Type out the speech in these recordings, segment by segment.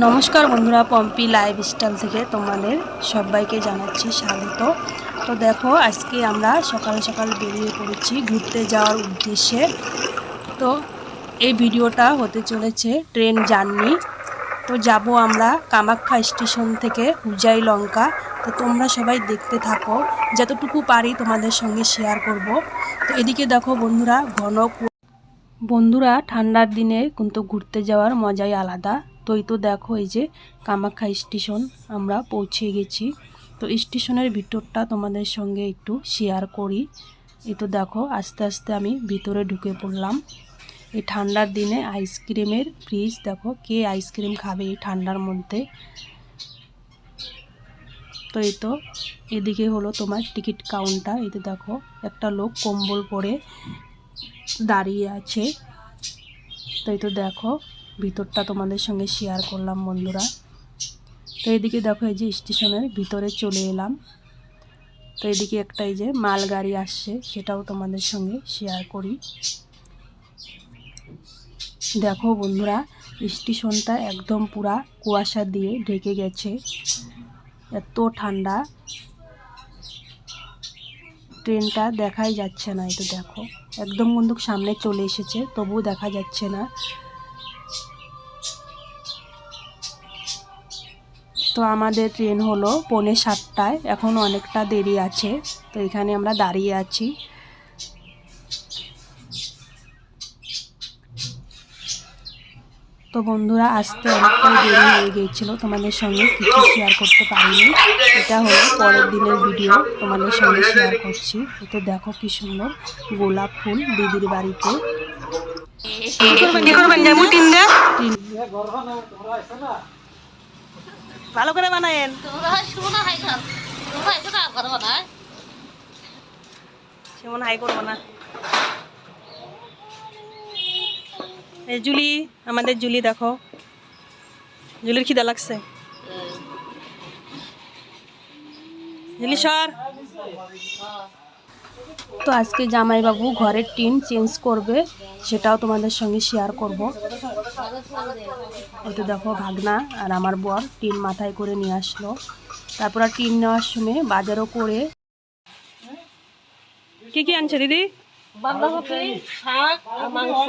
নমস্কার বন্ধুরা, পম্পি লাইফস্টাইল থেকে তোমাদের সবাইকে জানাচ্ছি স্বাগত। তো দেখো, আজকে আমরা সকাল সকাল বেরিয়ে পড়েছি ঘুরতে যাওয়ার উদ্দেশ্যে। তো এই ভিডিওটা হতে চলেছে ট্রেন জার্নি। তো যাব আমরা কামাখ্যা স্টেশন থেকে উজাই লঙ্কা। তো তোমরা সবাই দেখতে থাকো, যতটুকু পারি তোমাদের সঙ্গে শেয়ার করব। তো এদিকে দেখো বন্ধুরা ঠান্ডার দিনে কিন্তু ঘুরতে যাওয়ার মজাই আলাদা। তো এই তো দেখো, এই যে কামাখ্যা স্টেশন আমরা পৌঁছে গেছি। তো স্টেশনের ভিতরটা তোমাদের সঙ্গে একটু শেয়ার করি। এই তো দেখো, আস্তে আস্তে আমি ভিতরে ঢুকে পড়লাম। এই ঠান্ডার দিনে আইসক্রিমের ফ্রিজ, দেখো কে আইসক্রিম খাবে এই ঠান্ডার মধ্যে। তো এই তো এদিকে হলো তোমার টিকিট কাউন্টার। এই তো দেখো, একটা লোক কম্বল পরে দাঁড়িয়ে আছে। তো এই তো দেখো, ভিতরটা তোমাদের সঙ্গে শেয়ার করলাম বন্ধুরা। তো এদিকে দেখো, এই যে স্টেশনের ভিতরে চলে এলাম। তো এদিকে একটা এই যে মালগাড়ি আসছে, সেটাও তোমাদের সঙ্গে শেয়ার করি। দেখো বন্ধুরা, স্টেশনটা একদম পুরা কুয়াশা দিয়ে ঢেকে গেছে, এত ঠান্ডা, ট্রেনটা দেখাই যাচ্ছে না। এই তো দেখো, একদম বন্দুক সামনে চলে এসেছে, তবুও দেখা যাচ্ছে না। তো আমাদের ট্রেন হলো 6:45, এখন অনেকটা দেরি আছে। তো এখানে আমরা দাঁড়িয়ে আছি। তো বন্ধুরা, আসতে অনেকটাই দেরি হয়ে গিয়েছিল, তোমাদের সঙ্গে কিছু শেয়ার করতে পারিনি। এটা হলো পরের দিনের ভিডিও, তোমাদের সঙ্গে শেয়ার করছি। তো দেখো কি সুন্দর গোলাপ ফুল দিদির বাড়িতে। ভালো করে বানায়েন, সেমন হাই করবো না। এই জুলি, আমাদের জুলি দেখো, জুলির খিদা লাগছে। জুলি সর। তো আজকে জামাইবাবু ঘরের টিন চেঞ্জ করবে, সেটাও তোমাদের সঙ্গে শেয়ার করব। এই তো দেখো, ভাগনা আর আমার বর টিন মাথায় করে নিয়ে আসলো। তারপর আর টিন নেওয়ার সময় বাজারও করে। কি কি আনছে দিদি? বাঁধাকপি, শাক আর মাংস।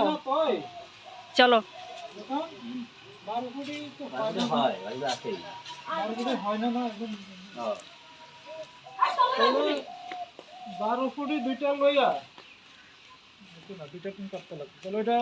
চলো। দুইটা লইয়া দুইটা কিন করতে লাগবে। চলো এটা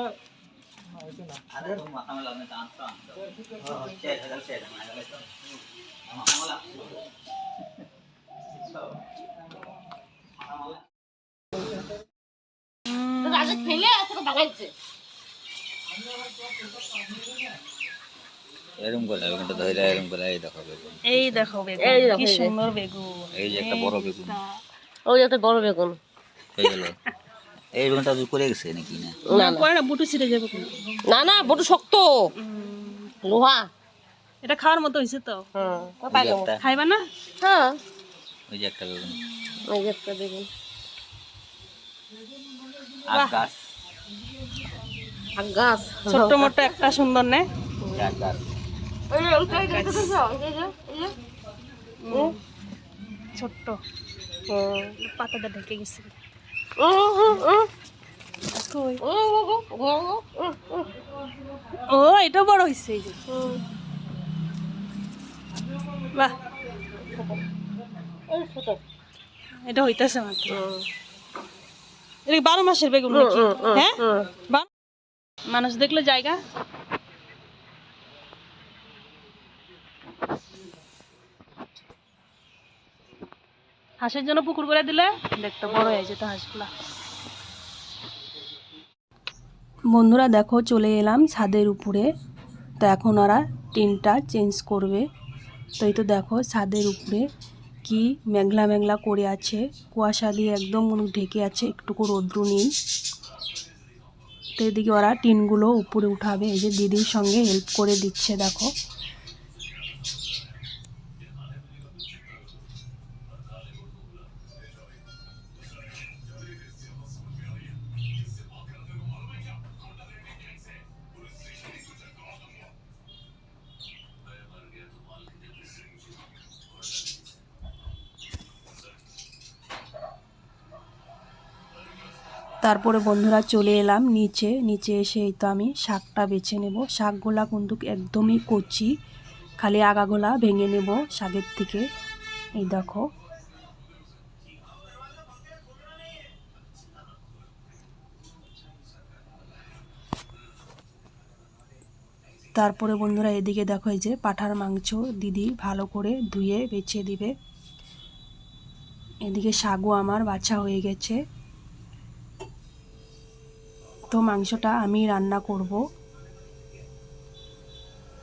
এরকম করে বেগুনটা ধরে এরকম করে এই দেখো বেগুন, এই দেখো বেগুন, কি সুন্দর বেগুন। এই যে একটা বড় বেগুন, ওই একটা বড় বেগুন হয়ে গেল। এই বেগুনটা তুই করে গেছে নাকি না? না করে না, বুটু ছিঁড়ে যাবে কিন্তু। না না, বড় শক্ত লোহা। এটা খাওয়ার মতো হয়েছে তো। খাইবা না? হ্যাঁ, ওই যে একটা বেগুন, ওই যে একটা বেগুন। আর গাছ, আর গাছ ছোট্ট মোটো একটা সুন্দর নে। আর গাছ ছোট্ট পাতাটা ঢেকে গেছে। ও এটা বড় হয়েছে, এই যে বাহ, এটা হইতেছে মাত্র। এটা 12 মাসের বেগুন নাকি? হ্যাঁ, মানুষ দেখলে জায়গা। হাঁসের জন্য পুকুর করে দিলে দেখতে বড় হয়ে যেত হাঁসগুলা। বন্ধুরা দেখো, চলে এলাম ছাদের উপরে। তো এখন ওরা টিনটা চেঞ্জ করবে। তো এই তো দেখো, ছাদের উপরে কি মেঘলা মেঘলা করে আছে, কুয়াশা দিয়ে একদম ঢেকে আছে, একটুকু রৌদ্র নেই। তো এদিকে ওরা টিনগুলো উপরে উঠাবে, এই যে দিদির সঙ্গে হেল্প করে দিচ্ছে দেখো। তারপরে বন্ধুরা চলে এলাম নিচে। নিচে এসে এই তো আমি শাকটা বেছে নেব। শাকগুলা কিন্তু একদমই কচি, খালি আগাগোলা ভেঙে নেব শাকের থেকে। এই দেখো, তারপরে বন্ধুরা এদিকে দেখো, এই যে পাঁঠার মাংস দিদি ভালো করে ধুয়ে বেছে দিবে। এদিকে শাকও আমার বাছা হয়ে গেছে। তো মাংসটা আমি রান্না করব।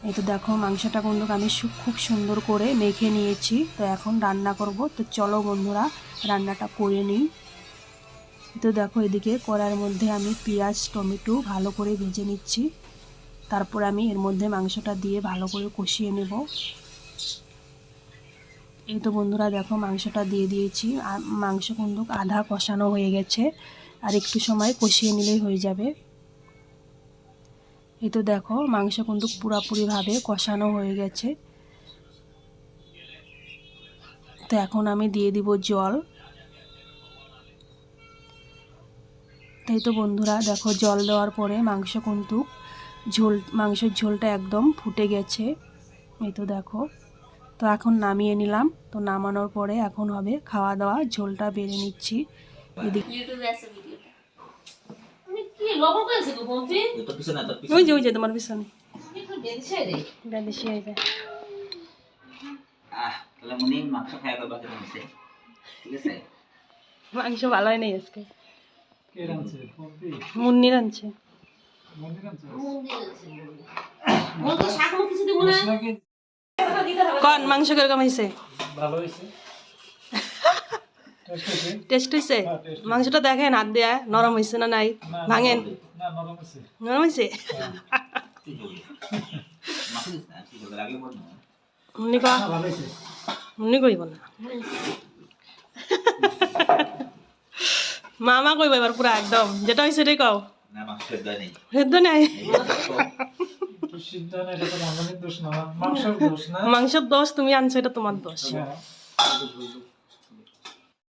এই তো দেখো, মাংসটা কিন্তু আমি খুব সুন্দর করে মেখে নিয়েছি। তো এখন রান্না করব। তো চলো বন্ধুরা রান্নাটা করে নিই। তো দেখো, এদিকে কড়াইয়ের মধ্যে আমি পেঁয়াজ টমেটো ভালো করে ভেজে নিচ্ছি। তারপর আমি এর মধ্যে মাংসটা দিয়ে ভালো করে কষিয়ে নেব। এই তো বন্ধুরা দেখো, মাংসটা দিয়ে দিয়েছি। আর মাংস কিন্তু আধা কষানো হয়ে গেছে, আর একটু সময় কষিয়ে নিলেই হয়ে যাবে। এই তো দেখো, মাংস কিন্তু পুরোপুরিভাবে কষানো হয়ে গেছে। তো এখন আমি দিয়ে দিব জল। তাই তো বন্ধুরা দেখো, জল দেওয়ার পরে মাংসের ঝোলটা একদম ফুটে গেছে। এই তো দেখো, তো এখন নামিয়ে নিলাম। তো নামানোর পরে এখন হবে খাওয়া দাওয়া। ঝোলটা বেড়ে নিচ্ছি এদিকে। ওই যে তোমার পিছনে বেশি হয়ে যায়। তাহলে মনে মাংস খাওয়া করবা কেন হচ্ছে? ঠিক আছে, মাংস ভালো হয় নাই আজকে। মুন্নি রাঁধছে। কন মাংস কিরকম হয়েছে? টেস্ট হয়েছে? মাংসটা দেখেন হাত দেয়া নরম হয়েছে না নাই, ভাঙেন। নরম হয়েছে? মুন্নি ক, মুন্নি কইব না, মামা কইব এবার পুরা একদম যেটা হয়েছে এটাই কও। সেদ্ধ নাই, মাংসের দোষ, তুমি আনছো, এটা তোমার দোষ।